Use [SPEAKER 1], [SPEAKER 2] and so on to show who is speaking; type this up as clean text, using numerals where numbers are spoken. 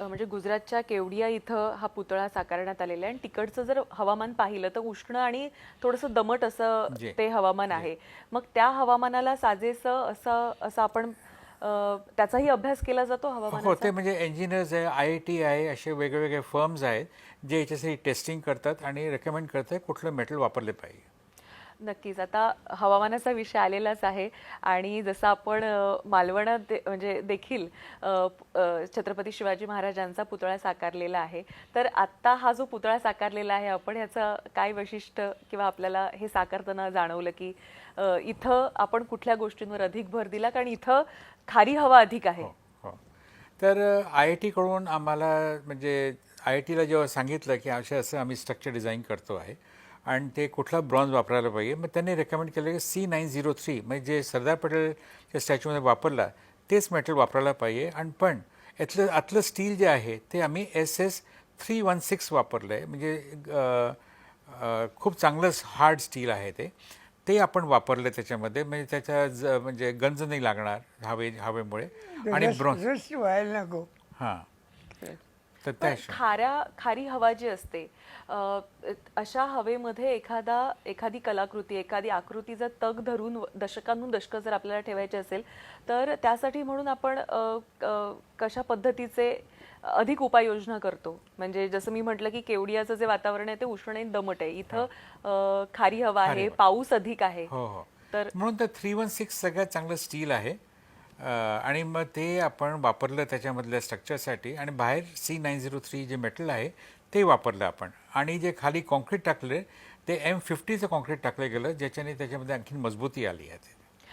[SPEAKER 1] म्हणजे गुजरातच्या केवडिया इथं हा पुतळा साकारण्यात आलेला आहे आणि तिकडचं जर हवामान पाहिलं तर उष्ण आणि थोडंसं दमट असं
[SPEAKER 2] जे
[SPEAKER 1] ते हवामान आहे. मग त्या हवामानाला साजेसं असं असं आपण त्याचाही अभ्यास केला जातो
[SPEAKER 2] हो,
[SPEAKER 1] हवामानाचा.
[SPEAKER 2] ते म्हणजे इंजिनियर्स आहे, IIT आहे, असे वेगवेगळे फर्म्स आहेत जे याच्यासाठी टेस्टिंग करतात आणि रेकमेंड करतात कुठलं मेटल वापरले पाहिजे.
[SPEAKER 1] नक्कीच. आता हवामानाचा विषय आलेलाच आहे आणि जसं आपण मालवणात म्हणजे देखील छत्रपती शिवाजी महाराजांचा पुतळा साकारलेला आहे. तर आत्ता हा जो पुतळा साकारलेला आहे आपण ह्याचं काय वैशिष्ट्य किंवा आपल्याला हे साकारताना जाणवलं की इथं आपण कुठल्या गोष्टींवर अधिक भर दिला कारण इथं खारी हवा अधिक आहे.
[SPEAKER 2] हो, हो. तर IIT कडून आम्हाला म्हणजे IITला जेव्हा सांगितलं की असं आम्ही स्ट्रक्चर डिझाईन करतो आहे आणि ते कुठला ब्रॉन्झ वापरायला पाहिजे, मग त्यांनी रेकमेंड केलं की C903 म्हणजे जे सरदार पटेलच्या स्टॅच्यूमध्ये वापरला तेच मेटल वापरायला पाहिजे. आणि पण आतलं स्टील जे आहे ते आम्ही SS316 वापरलं आहे. म्हणजे खूप चांगलं हार्ड स्टील आहे ते आपण वापरलं त्याच्यामध्ये. म्हणजे म्हणजे गंज नाही लागणार हवेमुळे आणि ब्रॉन्झ.
[SPEAKER 3] रस्ट व्हायला नको.
[SPEAKER 2] हां, तर
[SPEAKER 1] पण खारी हवा जी असते अशा हवेमध्ये एखादी कलाकृती एखादी आकृती जर तग धरून दशकांहून दशक जर आपल्याला ठेवायची असेल तर त्यासाठी म्हणून आपण कशा पद्धतीचे अधिक उपाययोजना करतो. म्हणजे जसं मी म्हटलं की केवडियाचं जे वातावरण आहे ते उष्ण आणि दमट आहे. इथं खारी हवा आहे, पाऊस अधिक आहे.
[SPEAKER 2] हो हो.
[SPEAKER 1] तर
[SPEAKER 2] म्हणून तर 316 सगळ्यात चांगलं स्टील आहे. आणि मग ते आपण वापरलं त्याच्यामधल्या स्ट्रक्चरसाठी आणि बाहेर C903 जे मेटल आहे ते वापरलं आपण. आणि जे खाली कॉन्क्रीट टाकले ते M50चं कॉन्क्रीट टाकलं गेलं ज्याच्याने त्याच्यामध्ये आणखी मजबूती आली आहे.